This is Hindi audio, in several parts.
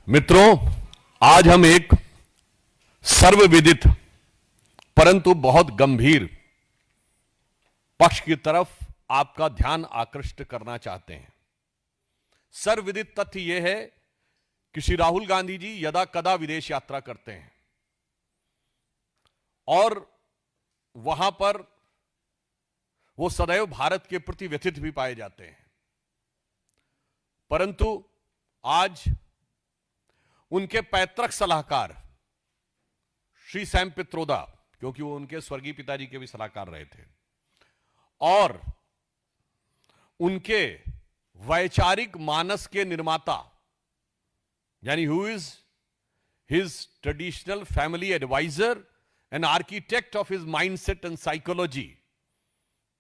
मित्रों, आज हम एक सर्वविदित परंतु बहुत गंभीर पक्ष की तरफ आपका ध्यान आकृष्ट करना चाहते हैं। सर्वविदित तथ्य यह है कि श्री राहुल गांधी जी यदा कदा विदेश यात्रा करते हैं और वहां पर वो सदैव भारत के प्रति व्यथित भी पाए जाते हैं, परंतु आज उनके पैतृक सलाहकार श्री सैम पित्रोदा, क्योंकि वो उनके स्वर्गीय पिताजी के भी सलाहकार रहे थे, और उनके वैचारिक मानस के निर्माता यानी who is his traditional family advisor and architect of his mindset and psychology,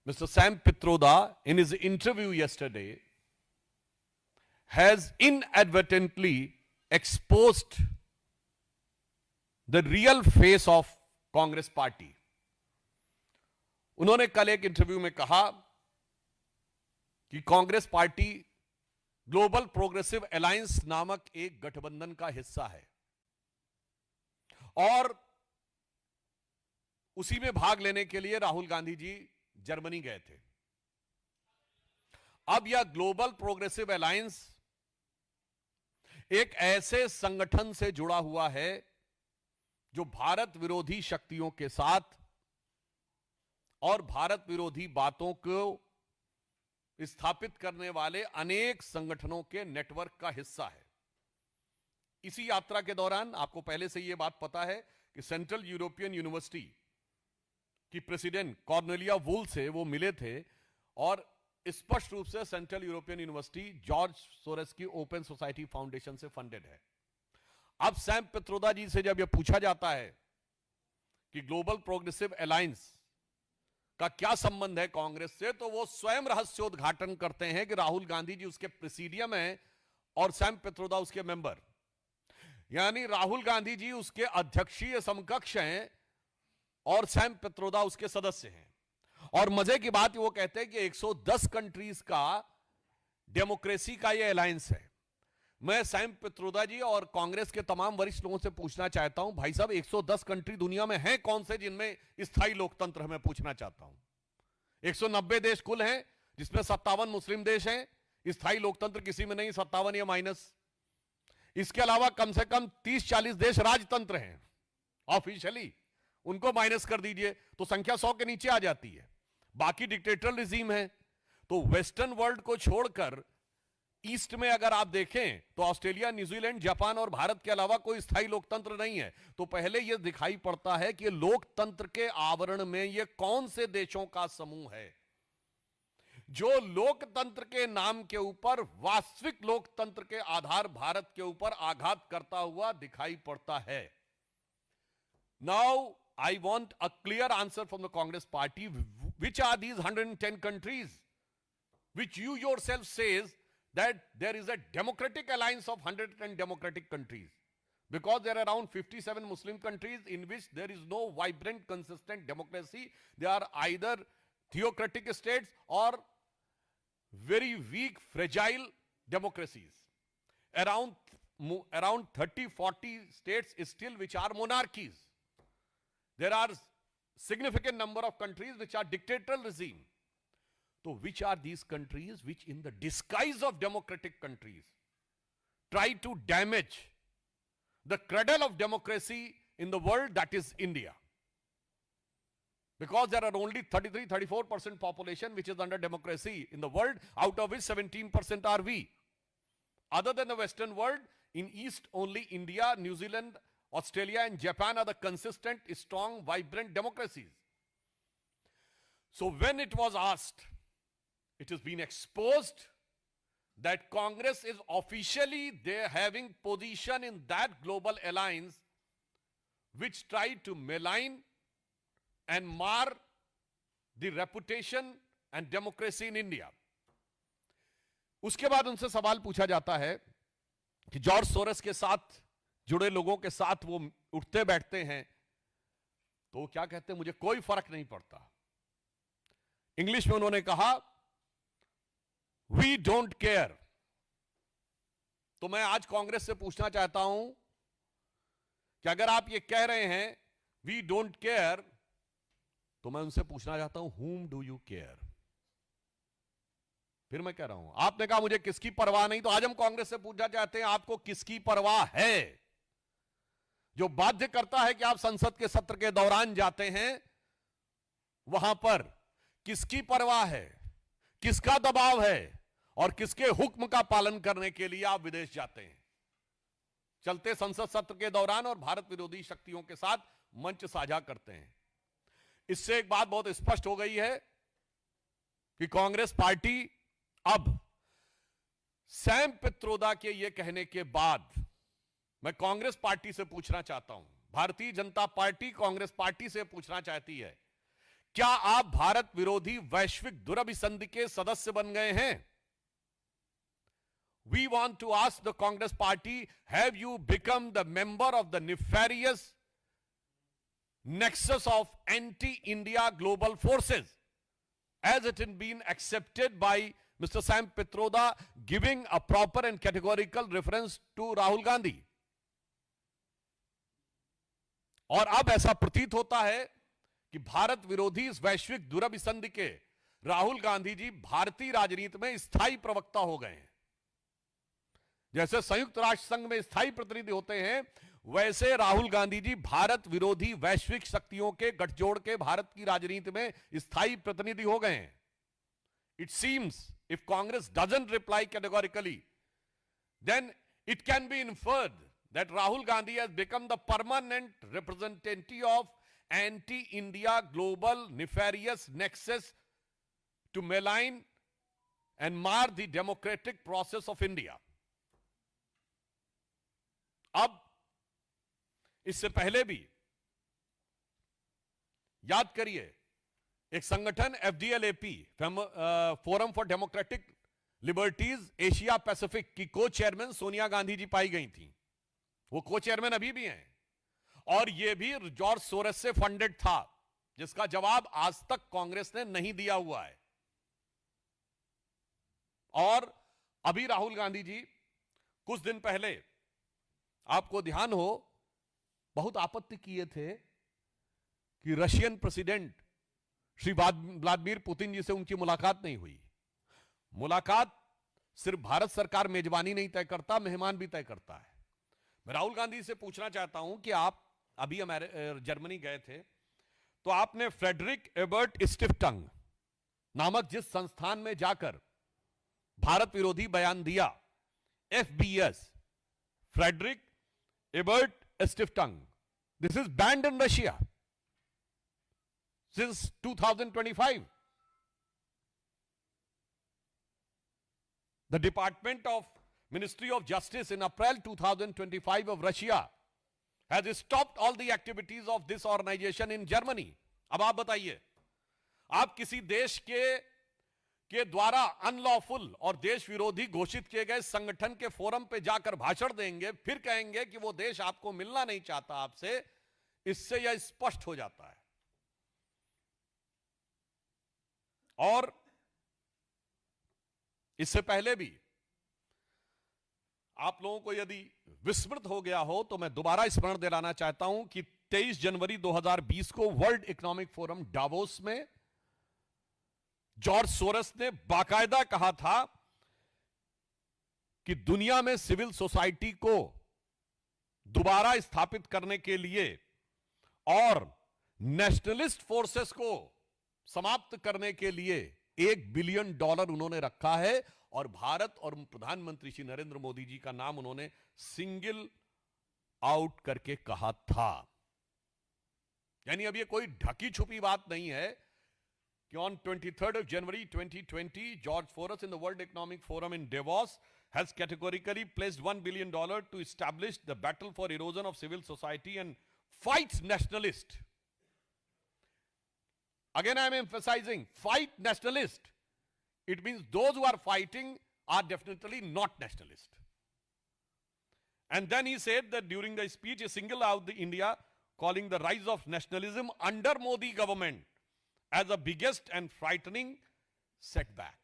mister Sam Pitroda, in his interview yesterday, has inadvertently exposed the real face of Congress party. उन्होंने कल एक इंटरव्यू में कहा कि Congress party global progressive alliance नामक एक गठबंधन का हिस्सा है और उसी में भाग लेने के लिए राहुल गांधी जी जर्मनी गए थे। अब यह ग्लोबल प्रोग्रेसिव अलायंस एक ऐसे संगठन से जुड़ा हुआ है जो भारत विरोधी शक्तियों के साथ और भारत विरोधी बातों को स्थापित करने वाले अनेक संगठनों के नेटवर्क का हिस्सा है। इसी यात्रा के दौरान आपको पहले से यह बात पता है कि सेंट्रल यूरोपियन यूनिवर्सिटी की प्रेसिडेंट कॉर्नेलिया वुल से वो मिले थे और स्पष्ट रूप से central European university George Soros की ओपन सोसाइटी फाउंडेशन से फंडेड है। अब सैम पित्रोदा जी से जब यह पूछा जाता है कि ग्लोबल प्रोग्रेसिव अलायंस का क्या संबंध है कांग्रेस से, तो वो स्वयं रहस्योद्घाटन करते हैं कि राहुल गांधी जी उसके प्रेसिडियम हैं और सैम पित्रोदा उसके मेंबर, यानी राहुल गांधी जी उसके अध्यक्षीय समकक्ष हैं और सैम पित्रोदा उसके सदस्य हैं। और मजे की बात वो कहते हैं कि 110 कंट्रीज का डेमोक्रेसी का ये अलायंस है। मैं सैम पित्रोदा जी और कांग्रेस के तमाम वरिष्ठ लोगों से पूछना चाहता हूं, भाई साहब 110 कंट्री दुनिया में हैं कौन से जिनमें स्थायी लोकतंत्र है? मैं पूछना चाहता हूं। 190 देश कुल हैं जिसमें 57 मुस्लिम देश हैं, स्थायी लोकतंत्र किसी में नहीं, 57 या माइनस। इसके अलावा कम से कम 30-40 देश राजतंत्र हैं ऑफिशियली, उनको माइनस कर दीजिए तो संख्या 100 के नीचे आ जाती है। बाकी डिक्टेटर रिजीम है। तो वेस्टर्न वर्ल्ड को छोड़कर ईस्ट में अगर आप देखें तो ऑस्ट्रेलिया, न्यूजीलैंड, जापान और भारत के अलावा कोई स्थायी लोकतंत्र नहीं है। तो पहले यह दिखाई पड़ता है कि लोकतंत्र के आवरण में यह कौन से देशों का समूह है जो लोकतंत्र के नाम के ऊपर वास्तविक लोकतंत्र के आधार भारत के ऊपर आघात करता हुआ दिखाई पड़ता है। Now, I want a clear answer from the Congress party. Which are these 110 countries which you yourself says that there is a democratic alliance of 110 democratic countries? Because there are around 57 Muslim countries in which there is no vibrant, consistent democracy. They are either theocratic states or very weak, fragile democracies. Around 30-40 states still which are monarchies. There are significant number of countries which are dictatorial regime. So which are these countries which in the disguise of democratic countries try to damage the cradle of democracy in the world, that is India? Because there are only 33-34% population which is under democracy in the world, out of which 17% are we. Other than the Western world, in East only India, New Zealand, Australia and Japan are the consistent, strong, vibrant democracies. So when it was asked, it has been exposed that Congress is officially there having position in that global alliance which tried to malign and mar the reputation and democracy in India. उसके बाद उनसे सवाल पूछा जाता है कि जॉर्ज सोरेस के साथ जुड़े लोगों के साथ वो उठते बैठते हैं तो वो क्या कहते हैं, मुझे कोई फर्क नहीं पड़ता। इंग्लिश में उन्होंने कहा, वी डोंट केयर तो मैं आज कांग्रेस से पूछना चाहता हूं कि अगर आप ये कह रहे हैं वी डोंट केयर, तो मैं उनसे पूछना चाहता हूं whom do you care? फिर मैं कह रहा हूं, आपने कहा मुझे किसकी परवाह नहीं, तो आज हम कांग्रेस से पूछना चाहते हैं आपको किसकी परवाह है, जो बाध्य करता है कि आप संसद के सत्र के दौरान जाते हैं, वहां पर किसकी परवाह है, किसका दबाव है और किसके हुक्म का पालन करने के लिए आप विदेश जाते हैं, चलते संसद सत्र के दौरान और भारत विरोधी शक्तियों के साथ मंच साझा करते हैं। इससे एक बात बहुत स्पष्ट हो गई है कि कांग्रेस पार्टी अब सैम पित्रोदा के यह कहने के बाद मैं कांग्रेस पार्टी से पूछना चाहता हूं, भारतीय जनता पार्टी कांग्रेस पार्टी से पूछना चाहती है, क्या आप भारत विरोधी वैश्विक दुरभिसंधि के सदस्य बन गए हैं? We want to ask the Congress party, have you become the member of the nefarious nexus of anti-India global forces, as it has been accepted by Mr. Sam Pitroda, giving a proper and categorical reference to Rahul Gandhi? और अब ऐसा प्रतीत होता है कि भारत विरोधी इस वैश्विक दुरभिसंधि के राहुल गांधी जी भारतीय राजनीति में स्थायी प्रवक्ता हो गए हैं। जैसे संयुक्त राष्ट्र संघ में स्थायी प्रतिनिधि होते हैं, वैसे राहुल गांधी जी भारत विरोधी वैश्विक शक्तियों के गठजोड़ के भारत की राजनीति में स्थायी प्रतिनिधि हो गए हैं। It seems if Congress doesn't reply categorically, then it can be inferred that Rahul Gandhi has become the permanent representative of anti-India global nefarious nexus to malign and mar the democratic process of India. अब इससे पहले भी याद करिए, एक संगठन FDLAP forum for democratic liberties Asia Pacific की को चेयरमैन सोनिया गांधी जी पाई गई थी। वो को चेयरमैन अभी भी हैं और ये भी जॉर्ज सोरेस से फंडेड था, जिसका जवाब आज तक कांग्रेस ने नहीं दिया हुआ है। और अभी राहुल गांधी जी कुछ दिन पहले, आपको ध्यान हो, बहुत आपत्ति किए थे कि Russian president Shri Vladimir Putin ji से उनकी मुलाकात नहीं हुई। मुलाकात सिर्फ भारत सरकार मेजबानी नहीं तय करता, मेहमान भी तय करता है। मैं राहुल गांधी से पूछना चाहता हूं कि आप अभी जर्मनी गए थे, तो आपने फ्रेडरिक एबर्ट स्टिफ्टंग नामक जिस संस्थान में जाकर भारत विरोधी बयान दिया, FBS, Friedrich Ebert Stiftung, this is banned in Russia since 2025. The Department of Ministry of Justice in April 2025 of Russia has stopped all the activities of this organization in Germany. अब आप बताइए, आप किसी देश के द्वारा अनलॉफुल और देश विरोधी घोषित किए गए संगठन के फोरम पे जाकर भाषण देंगे, फिर कहेंगे कि वो देश आपको मिलना नहीं चाहता आपसे। इससे यह स्पष्ट हो जाता है। और इससे पहले भी आप लोगों को यदि विस्मृत हो गया हो तो मैं दोबारा स्मरण दिलाना चाहता हूं कि 23 जनवरी 2020 को वर्ल्ड इकोनॉमिक फोरम डावोस में जॉर्ज सोरस ने बाकायदा कहा था कि दुनिया में सिविल सोसाइटी को दोबारा स्थापित करने के लिए और नेशनलिस्ट फोर्सेस को समाप्त करने के लिए $1 बिलियन उन्होंने रखा है। और भारत और प्रधानमंत्री श्री नरेंद्र मोदी जी का नाम उन्होंने सिंगल आउट करके कहा था। यानी अब ये कोई ढकी छुपी बात नहीं है कि on 23rd of January 2020 George Soros in the World Economic Forum in Davos has categorically pledged $1 billion to establish the battle for erosion of civil society and fights nationalist. Again, I am emphasizing, fight nationalist. It means those who are fighting are definitely not nationalist. And then he said that during the speech, he singled out the India, calling the rise of nationalism under Modi government as the biggest and frightening setback.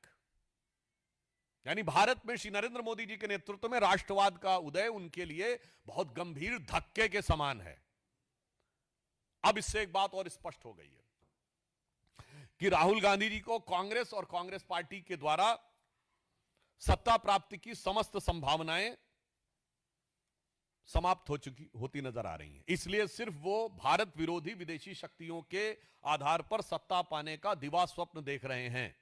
यानी भारत में श्री नरेंद्र मोदी जी के नेतृत्व में राष्ट्रवाद का उदय उनके लिए बहुत गंभीर धक्के के समान है। अब इससे एक बात और स्पष्ट हो गई है कि राहुल गांधी जी को कांग्रेस और कांग्रेस पार्टी के द्वारा सत्ता प्राप्ति की समस्त संभावनाएं समाप्त होती नजर आ रही हैं। इसलिए सिर्फ वो भारत विरोधी विदेशी शक्तियों के आधार पर सत्ता पाने का दिवा स्वप्न देख रहे हैं।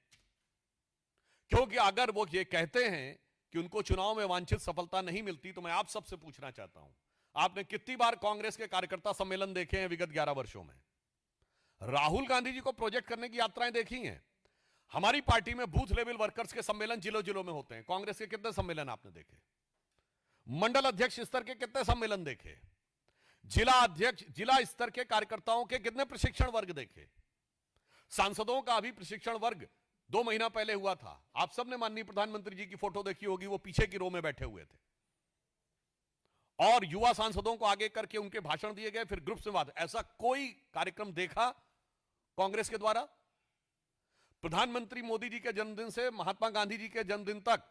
क्योंकि अगर वो ये कहते हैं कि उनको चुनाव में वांछित सफलता नहीं मिलती, तो मैं आप सबसे पूछना चाहता हूं, आपने कितनी बार कांग्रेस के कार्यकर्ता सम्मेलन देखे हैं विगत 11 वर्षों में? राहुल गांधी जी को प्रोजेक्ट करने की यात्राएं देखी हैं? हमारी पार्टी में बूथ लेवल वर्कर्स के सम्मेलन जिलों जिलों में होते हैं। कांग्रेस के कितने सम्मेलन आपने देखे? मंडल अध्यक्ष स्तर के कितने सम्मेलन देखे? जिला अध्यक्ष, जिला स्तर के कार्यकर्ताओं के कितने प्रशिक्षण वर्ग देखे? सांसदों का भी प्रशिक्षण वर्ग 2 महीना पहले हुआ था। आप सबने माननीय प्रधानमंत्री जी की फोटो देखी होगी, वो पीछे की रो में बैठे हुए थे और युवा सांसदों को आगे करके उनके भाषण दिए गए, फिर ग्रुप में बात। ऐसा कोई कार्यक्रम देखा कांग्रेस के द्वारा? प्रधानमंत्री मोदी जी के जन्मदिन से महात्मा गांधी जी के जन्मदिन तक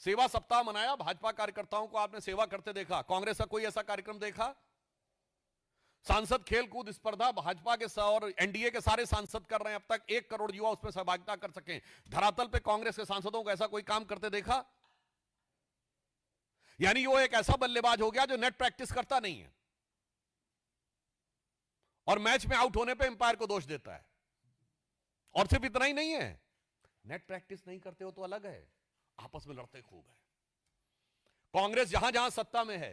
सेवा सप्ताह मनाया, भाजपा कार्यकर्ताओं को आपने सेवा करते देखा। कांग्रेस का कोई ऐसा कार्यक्रम देखा? सांसद खेलकूद स्पर्धा भाजपा के और एनडीए के सारे सांसद कर रहे हैं। अब तक 1 करोड़ युवा उसमें सहभागिता कर सके। धरातल पे कांग्रेस के सांसदों को ऐसा कोई काम करते देखा? यानी वो एक ऐसा बल्लेबाज हो गया जो नेट प्रैक्टिस करता नहीं है और मैच में आउट होने पे अंपायर को दोष देता है। और सिर्फ इतना ही नहीं है, नेट प्रैक्टिस नहीं करते हो तो अलग है, आपस में लड़ते खूब है। कांग्रेस जहां जहां सत्ता में है,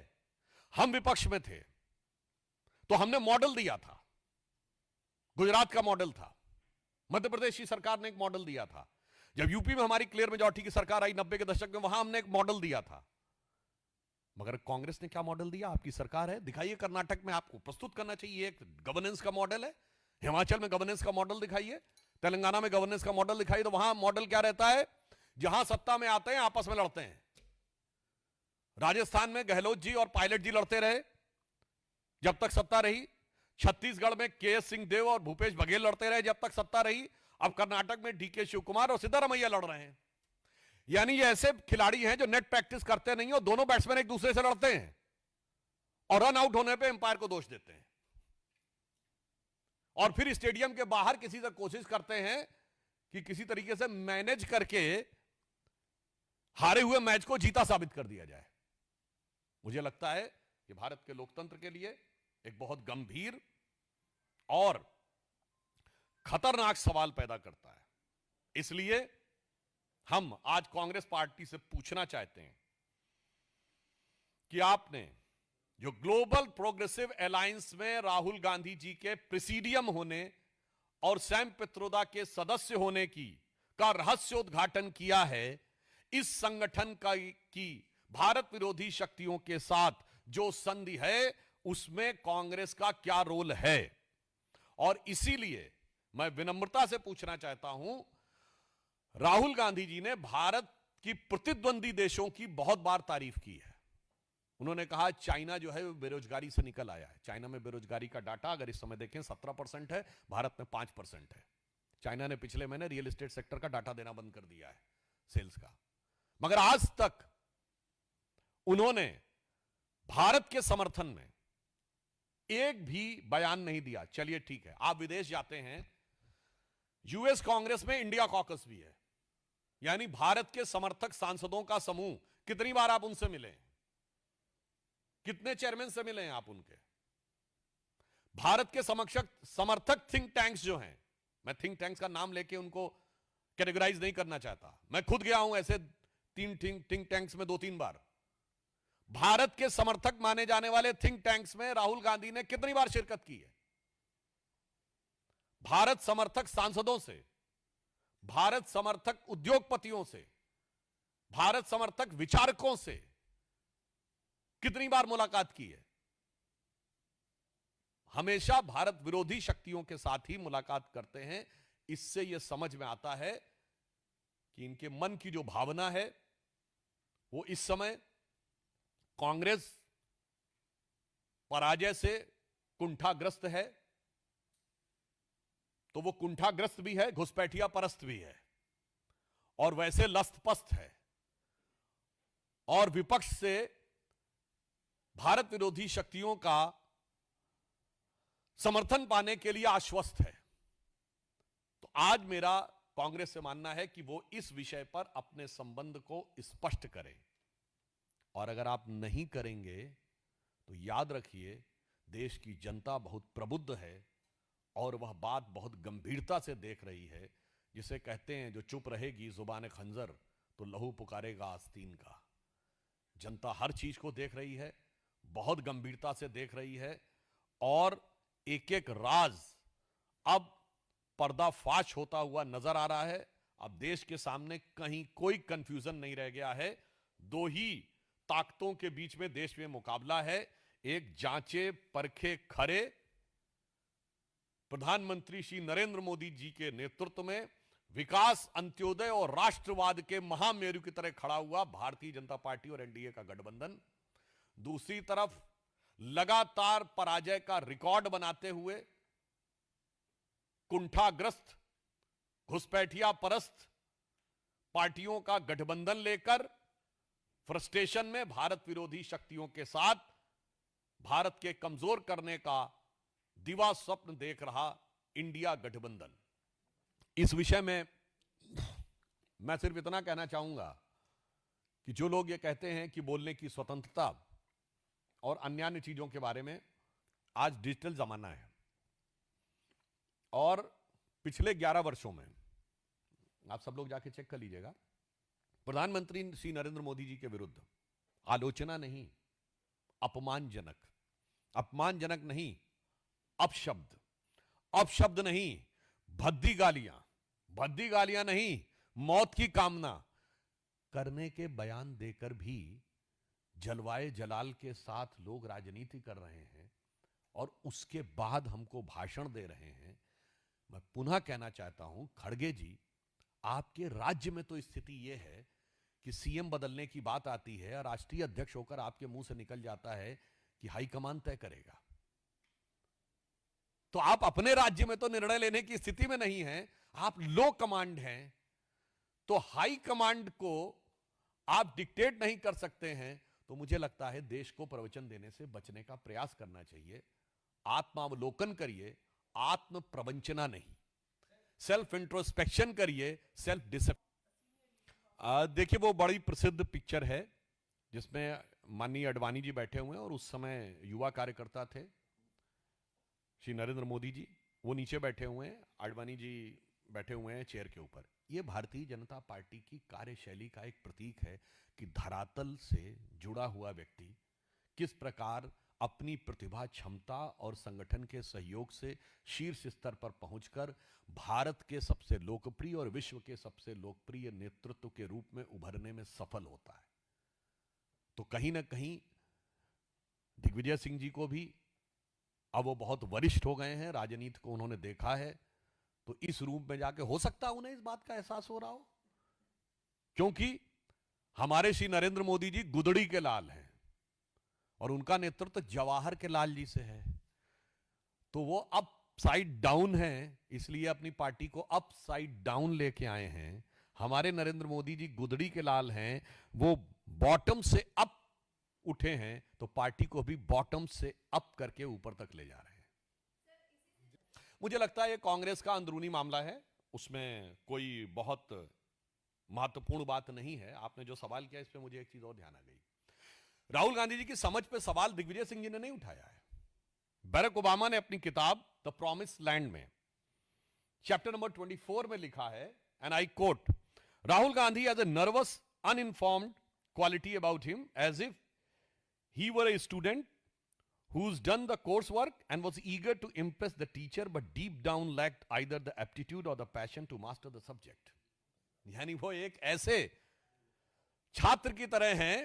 हम विपक्ष में थे तो हमने मॉडल दिया था। गुजरात का मॉडल था, मध्य प्रदेश की सरकार ने एक मॉडल दिया था। जब यूपी में हमारी क्लियर मेजॉरिटी की सरकार आई 90 के दशक में, वहां हमने एक मॉडल दिया था। मगर कांग्रेस ने क्या मॉडल दिया? आपकी सरकार है, दिखाइए। कर्नाटक में आपको प्रस्तुत करना चाहिए, एक गवर्नेंस का मॉडल है। हिमाचल में गवर्नेंस का मॉडल दिखाइए, तेलंगाना में गवर्नेंस का मॉडल दिखाइए। तो वहां मॉडल क्या रहता है? जहां सत्ता में आते हैं आपस में लड़ते हैं। राजस्थान में गहलोत जी और पायलट जी लड़ते रहे जब तक सत्ता रही। छत्तीसगढ़ में केएस सिंह देव और भूपेश बघेल लड़ते रहे जब तक सत्ता रही। अब कर्नाटक में डीके शिव कुमार और सिद्धारमैया लड़ रहे हैं। यानी ये ऐसे खिलाड़ी हैं जो नेट प्रैक्टिस करते नहीं और दोनों बैट्समैन एक दूसरे से लड़ते हैं और रन आउट होने पे अंपायर को दोष देते हैं और फिर स्टेडियम के बाहर किसी से कोशिश करते हैं कि किसी तरीके से मैनेज करके हारे हुए मैच को जीता साबित कर दिया जाए। मुझे लगता है कि भारत के लोकतंत्र के लिए एक बहुत गंभीर और खतरनाक सवाल पैदा करता है। इसलिए हम आज कांग्रेस पार्टी से पूछना चाहते हैं कि आपने जो ग्लोबल प्रोग्रेसिव अलायंस में राहुल गांधी जी के प्रेसिडियम होने और सैम पित्रोदा के सदस्य होने का रहस्योद्घाटन किया है, इस संगठन की भारत विरोधी शक्तियों के साथ जो संधि है उसमें कांग्रेस का क्या रोल है? और इसीलिए मैं विनम्रता से पूछना चाहता हूं, राहुल गांधी जी ने भारत की प्रतिद्वंदी देशों की बहुत बार तारीफ की है। उन्होंने कहा चाइना जो है वो बेरोजगारी से निकल आया है। चाइना में बेरोजगारी का डाटा अगर इस समय देखें 17% है, भारत में 5% है। चाइना ने पिछले महीने रियल एस्टेट सेक्टर का डाटा देना बंद कर दिया है, सेल्स का। मगर आज तक उन्होंने भारत के समर्थन में एक भी बयान नहीं दिया। चलिए ठीक है, आप विदेश जाते हैं, यूएस कांग्रेस में इंडिया कॉकस भी है, यानी भारत के समर्थक सांसदों का समूह। कितनी बार आप उनसे मिले? कितने चेयरमैन से मिले हैं आप उनके? भारत के समर्थक थिंक टैंक्स जो हैं, मैं थिंक टैंक्स का नाम लेके उनको कैटेगराइज नहीं करना चाहता, मैं खुद गया हूं ऐसे 3 थिंक टैंक्स में 2-3 बार। भारत के समर्थक माने जाने वाले थिंक टैंक्स में राहुल गांधी ने कितनी बार शिरकत की है? भारत समर्थक सांसदों से, भारत समर्थक उद्योगपतियों से, भारत समर्थक विचारकों से कितनी बार मुलाकात की है? हमेशा भारत विरोधी शक्तियों के साथ ही मुलाकात करते हैं। इससे यह समझ में आता है कि इनके मन की जो भावना है वो इस समय कांग्रेस पराजय से कुंठाग्रस्त है, तो वो कुंठाग्रस्त भी है, घुसपैठिया परस्त भी है और वैसे लस्तपस्त है। और विपक्ष से भारत विरोधी शक्तियों का समर्थन पाने के लिए आश्वस्त है। तो आज मेरा कांग्रेस से मानना है कि वो इस विषय पर अपने संबंध को स्पष्ट करें, और अगर आप नहीं करेंगे तो याद रखिए देश की जनता बहुत प्रबुद्ध है और वह बात बहुत गंभीरता से देख रही है। जिसे कहते हैं जो चुप रहेगी जुबान खंजर तो लहू पुकारेगा आस्तीन का। जनता हर चीज को देख रही है, बहुत गंभीरता से देख रही है, और एक एक राज अब पर्दाफाश होता हुआ नजर आ रहा है। अब देश के सामने कहीं कोई कंफ्यूजन नहीं रह गया है। दो ही ताकतों के बीच में देश में मुकाबला है, एक जांचे परखे खरे प्रधानमंत्री श्री नरेंद्र मोदी जी के नेतृत्व में विकास, अंत्योदय और राष्ट्रवाद के महामेरु की तरह खड़ा हुआ भारतीय जनता पार्टी और एनडीए का गठबंधन, दूसरी तरफ लगातार पराजय का रिकॉर्ड बनाते हुए कुंठाग्रस्त, घुसपैठिया परस्त पार्टियों का गठबंधन लेकर फ्रस्ट्रेशन में भारत विरोधी शक्तियों के साथ भारत के कमजोर करने का दिवा स्वप्न देख रहा इंडिया गठबंधन। इस विषय में मैं सिर्फ इतना कहना चाहूंगा कि जो लोग ये कहते हैं कि बोलने की स्वतंत्रता और अन्य चीजों के बारे में, आज डिजिटल जमाना है और पिछले 11 वर्षों में आप सब लोग जाके चेक कर लीजिएगा, प्रधानमंत्री श्री नरेंद्र मोदी जी के विरुद्ध आलोचना नहीं, अपमानजनक नहीं, अपशब्द नहीं, भद्दी गालियां नहीं, मौत की कामना करने के बयान देकर भी जलवाए जलाल के साथ लोग राजनीति कर रहे हैं और उसके बाद हमको भाषण दे रहे हैं। मैं पुनः कहना चाहता हूं, खड़गे जी, आपके राज्य में तो स्थिति यह है कि सीएम बदलने की बात आती है और राष्ट्रीय अध्यक्ष होकर आपके मुंह से निकल जाता है कि हाईकमान तय करेगा। तो आप अपने राज्य में तो निर्णय लेने की स्थिति में नहीं हैं, आप लो कमांड हैं, तो हाई कमांड को आप डिक्टेट नहीं कर सकते हैं। तो मुझे लगता है देश को प्रवचन देने से बचने का प्रयास करना चाहिए। आत्मावलोकन करिए, आत्म प्रवंचना नहीं। सेल्फ इंट्रोस्पेक्शन करिए, सेल्फ डिसिप्लिन। देखिए वो बड़ी प्रसिद्ध पिक्चर है जिसमें माननीय अडवाणी जी बैठे हुए हैं और उस समय युवा कार्यकर्ता थे श्री नरेंद्र मोदी जी, वो नीचे बैठे हुए हैं, अडवाणी जी बैठे हुए हैं चेयर के ऊपर। ये भारतीय जनता पार्टी की कार्यशैली का एक प्रतीक है कि धरातल से जुड़ा हुआ व्यक्ति किस प्रकार अपनी प्रतिभा, क्षमता और संगठन के सहयोग से शीर्ष स्तर पर पहुंचकर भारत के सबसे लोकप्रिय और विश्व के सबसे लोकप्रिय नेतृत्व के रूप में उभरने में सफल होता है। तो कहीं ना कहीं दिग्विजय सिंह जी को भी, अब वो बहुत वरिष्ठ हो गए हैं, राजनीति को उन्होंने देखा है, तो इस रूप में जाके हो सकता है उन्हें इस बात का एहसास हो रहा हो, क्योंकि हमारे श्री नरेंद्र मोदी जी गुदड़ी के लाल हैं और उनका नेतृत्व जवाहर के लाल जी से है। तो वो अप साइड डाउन है, इसलिए अपनी पार्टी को अप साइड डाउन लेके आए हैं। हमारे नरेंद्र मोदी जी गुदड़ी के लाल हैं, वो बॉटम से अप उठे हैं, तो पार्टी को भी बॉटम से अप करके ऊपर तक ले जा रहे हैं। मुझे लगता है ये कांग्रेस का अंदरूनी मामला है, उसमें कोई बहुत महत्वपूर्ण बात नहीं है। आपने जो सवाल किया इस पे मुझे एक चीज और ध्यान आ गई। राहुल गांधी जी की समझ पे सवाल दिग्विजय सिंह जी ने नहीं उठाया है। बैरक ओबामा ने अपनी किताब द प्रॉमिस लैंड में चैप्टर नंबर 24 में लिखा है, and I quote, Rahul Gandhi has a nervous uninformed quality about him as if he were a student who's done the coursework and was eager to impress the teacher but deep down lacked either the aptitude or the passion to master the subject। यानी वो एक ऐसे छात्र की तरह हैं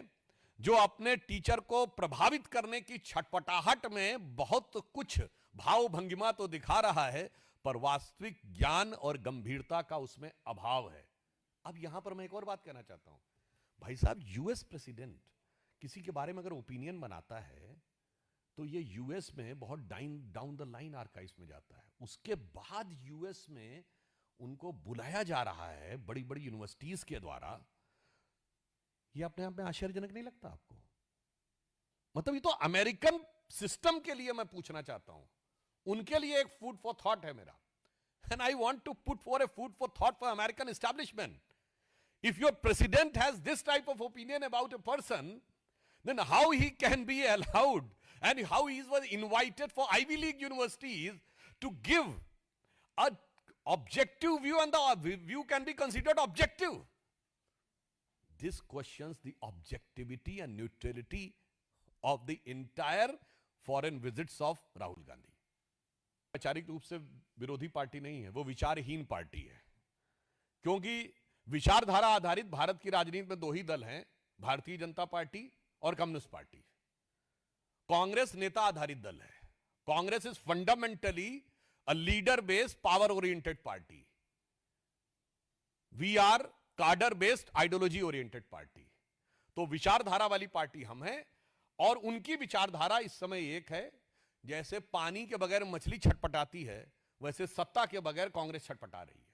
जो अपने टीचर को प्रभावित करने की छटपटाहट में बहुत कुछ भाव भंगिमा तो दिखा रहा है, पर वास्तविक ज्ञान और गंभीरता का उसमें अभाव है। अब यहां पर मैं एक और बात कहना चाहता हूं, भाई साहब, यूएस प्रेसिडेंट किसी के बारे में अगर ओपिनियन बनाता है तो ये यूएस में बहुत डाउन द लाइन आर्काइव्स में जाता है। उसके बाद यूएस में उनको बुलाया जा रहा है बड़ी बड़ी यूनिवर्सिटीज के द्वारा यह अपने आप में आश्चर्यजनक नहीं लगता आपको? मतलब ये तो अमेरिकन सिस्टम के लिए मैं पूछना चाहता हूं, उनके लिए एक फूड फॉर थॉट है मेरा, and I want to put for a food for thought for American establishment. If your president has this type of opinion about a person, then how he can be allowed and how he was invited for Ivy League universities to give a objective view, and the view can be considered objective. This questions the objectivity and neutrality of the entire foreign visits of Rahul Gandhi. वैचारिक रूप से विरोधी पार्टी नहीं है, वो विचारहीन पार्टी है, क्योंकि विचारधारा आधारित भारत की राजनीति में दो ही दल हैं, भारतीय जनता पार्टी और कम्युनिस्ट पार्टी. कांग्रेस नेता आधारित दल है. Congress is fundamentally a leader based power oriented party. We are cadre based ideology oriented party. तो विचारधारा वाली पार्टी हम हैं, और उनकी विचारधारा इस समय एक है, जैसे पानी के बगैर मछली छटपटाती है, वैसे सत्ता के बगैर कांग्रेस छटपटा रही है.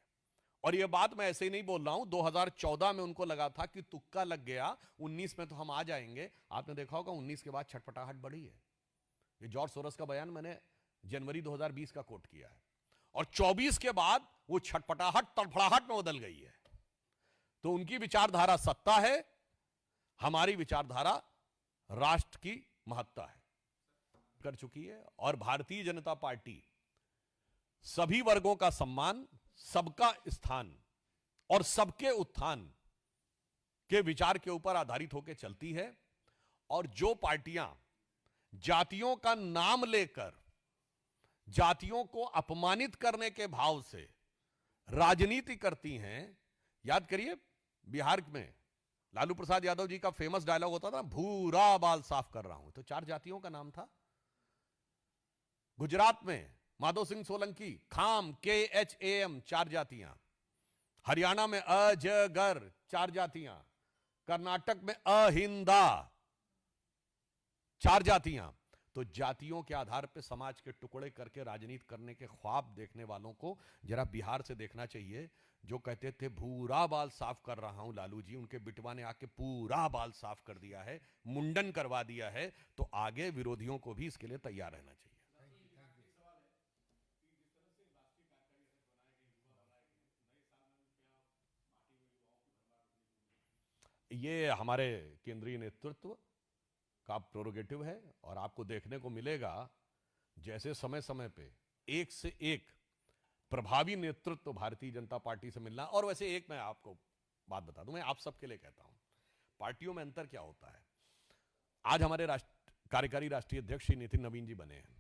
और यह बात मैं ऐसे ही नहीं बोल रहा हूं. 2014 में उनको लगा था कि तुक्का लग गया, 19 में तो हम आ जाएंगे. आपने देखा होगा 19 के बाद छटपटाहट बढ़ी है. ये जॉर्ज सोरस का बयान मैंने जनवरी 2020 का कोट किया है. और 24 के बाद वो छटपटाहट तड़फड़ाहट में बदल गई है. तो उनकी विचारधारा सत्ता है, हमारी विचारधारा राष्ट्र की महत्ता है, कर चुकी है. और भारतीय जनता पार्टी सभी वर्गों का सम्मान, सबका स्थान और सबके उत्थान के विचार के ऊपर आधारित होकर चलती है. और जो पार्टियां जातियों का नाम लेकर जातियों को अपमानित करने के भाव से राजनीति करती हैं, याद करिए बिहार में लालू प्रसाद यादव जी का फेमस डायलॉग होता था, भूरा बाल साफ कर रहा हूं, तो 4 जातियों का नाम था. गुजरात में माधव सिंह सोलंकी, खाम, KHAM 4 जातियां. हरियाणा में अजगर 4 जातियां. कर्नाटक में अहिंदा 4 जातियां. तो जातियों के आधार पर समाज के टुकड़े करके राजनीति करने के ख्वाब देखने वालों को जरा बिहार से देखना चाहिए. जो कहते थे भूरा बाल साफ कर रहा हूं लालू जी, उनके बिटवा ने आके पूरा बाल साफ कर दिया है, मुंडन करवा दिया है. तो आगे विरोधियों को भी इसके लिए तैयार रहना चाहिए. ये हमारे केंद्रीय नेतृत्व का प्रोरोगेटिव है, और आपको देखने को मिलेगा जैसे समय समय पे एक से एक प्रभावी नेतृत्व भारतीय जनता पार्टी से मिलना. और वैसे एक मैं आपको बात बता दूं, मैं आप सबके लिए कहता हूं, पार्टियों में अंतर क्या होता है. आज हमारे कार्यकारी राष्ट्रीय अध्यक्ष श्री नितिन नवीन जी बने हैं.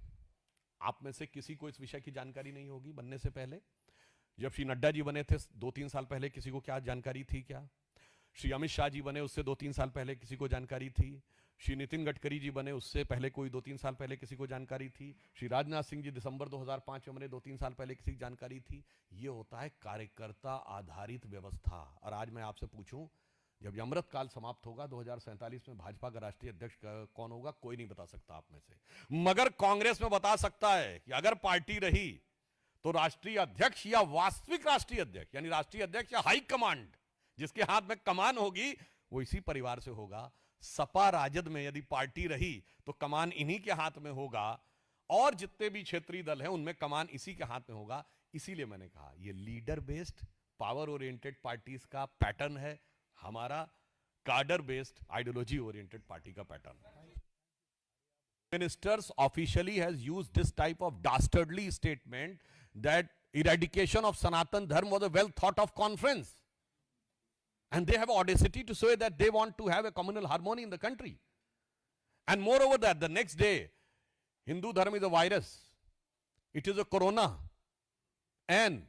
आप में से किसी को इस विषय की जानकारी नहीं होगी बनने से पहले. जब श्री नड्डा जी बने थे 2-3 साल पहले, किसी को क्या जानकारी थी? क्या श्री अमित शाह जी बने उससे 2-3 साल पहले किसी को जानकारी थी? श्री नितिन गडकरी जी बने उससे पहले कोई 2-3 साल पहले किसी को जानकारी थी? श्री राजनाथ सिंह जी दिसंबर 2005 में बने, 2-3 साल पहले किसी की जानकारी थी? ये होता है कार्यकर्ता आधारित व्यवस्था. और आज मैं आपसे पूछूं, जब अमृत काल समाप्त होगा 2047 में भाजपा का राष्ट्रीय अध्यक्ष कौन होगा? कोई नहीं बता सकता आप में से, मगर कांग्रेस में बता सकता है कि अगर पार्टी रही तो राष्ट्रीय अध्यक्ष या वास्तविक राष्ट्रीय अध्यक्ष, यानी राष्ट्रीय अध्यक्ष या हाई कमांड, जिसके हाथ में कमान होगी, वो इसी परिवार से होगा. सपा राजद में यदि पार्टी रही तो कमान इन्हीं के हाथ में होगा, और जितने भी क्षेत्रीय दल हैं उनमें कमान इसी के हाथ में होगा. इसीलिए मैंने कहा ये leader based power oriented parties का पैटर्न है, हमारा कार्डर बेस्ड आइडियोलॉजी ओरिएंटेड पार्टी का पैटर्न है. Ministers officially has used this type of dastardly statement that eradication of Sanatan Dharma was a well thought of conference. And they have audacity to say that they want to have a communal harmony in the country. And moreover that, the next day, Hindu Dharma is a virus. It is a corona. And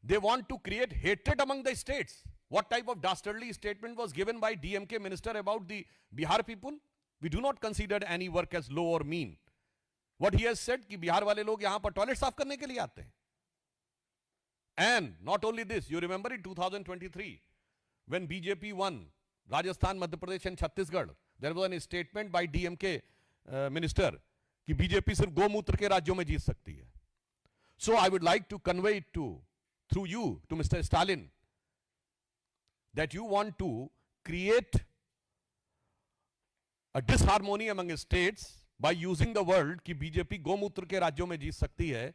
they want to create hatred among the states. What type of dastardly statement was given by DMK minister about the Bihar people? We do not consider any work as low or mean. What he has said कि बिहार वाले लोग यहां पर टॉयलेट साफ करने के लिए आते हैं. And not only this, you remember in 2023, when BJP won Rajasthan, Madhya Pradesh and Chhattisgarh, there was a statement by DMK minister कि BJP सिर्फ गोमूत्र के राज्यों में जीत सकती है. So I would like to convey it through you to Mr. Stalin that you want to create a disharmony among states by using the word कि बीजेपी गोमूत्र के राज्यों में जीत सकती है.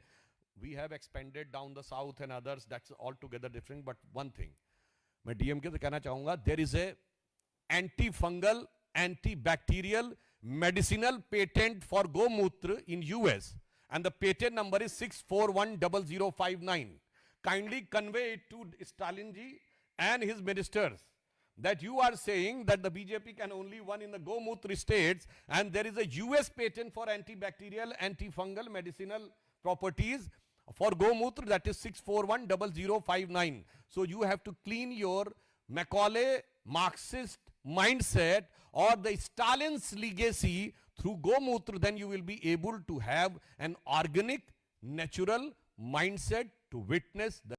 We have expanded down the south and others. That's altogether different. But one thing, मैं डीएमके से कहना चाहूंगा, there is a antifungal, antibacterial, medicinal patent for gomutra in US, and the patent number is 6410059. Kindly convey it to Stalinji and his ministers that you are saying that the BJP can only win in the gomutra states, and there is a US patent for antibacterial, antifungal, medicinal properties for gomutra, that is 6410059. So you have to clean your Macaulay Marxist mindset or the Stalin's legacy through gomutra, then you will be able to have an organic, natural mindset to witness the